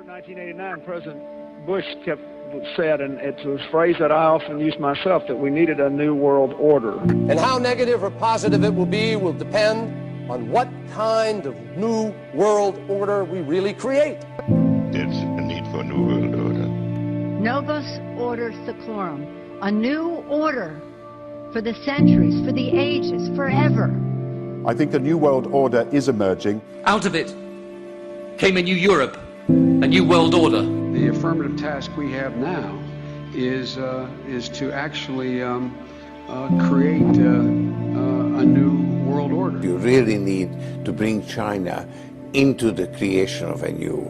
After 1989, President Bush said, and it's a phrase that I often use myself, that we needed a new world order. And how negative or positive it will be will depend on what kind of new world order we really create. There's a need for a new world order. Novus Order Seclorum, a new order for the centuries, for the ages, forever. I think a new world order is emerging. Out of it came a new Europe, a new world order. The affirmative task we have now is to actually create a new world order. You really need to bring China into the creation of a new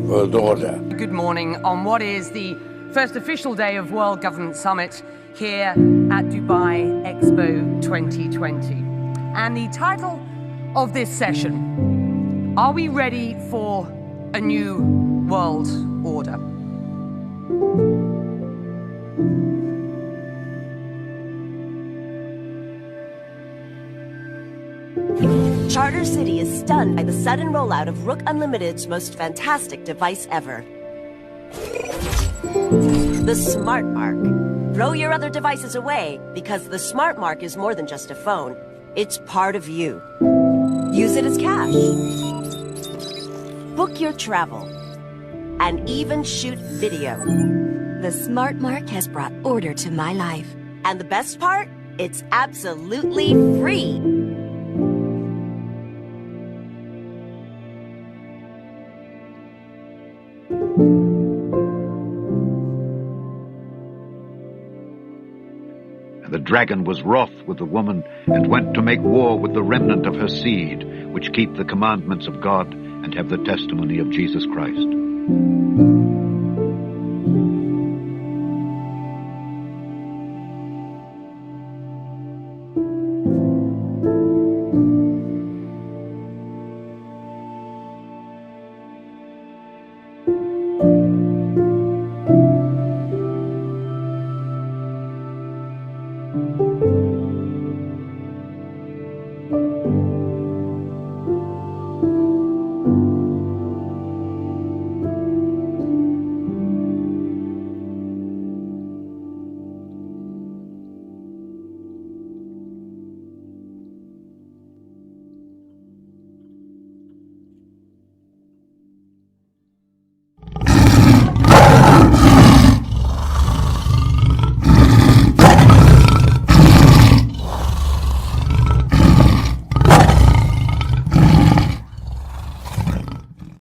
world order. Good morning on what is the first official day of World Government Summit here at Dubai Expo 2020. And the title of this session, are we ready for a new world order? Charter City is stunned by the sudden rollout of Rook Unlimited's most fantastic device ever. The Smart Mark. Throw your other devices away, because the Smart Mark is more than just a phone. It's part of you. Use it as cash. Book your travel. And even shoot video. The Smart Mark has brought order to my life. And the best part? It's absolutely free. The dragon was wroth with the woman and went to make war with the remnant of her seed, which keep the commandments of God and have the testimony of Jesus Christ.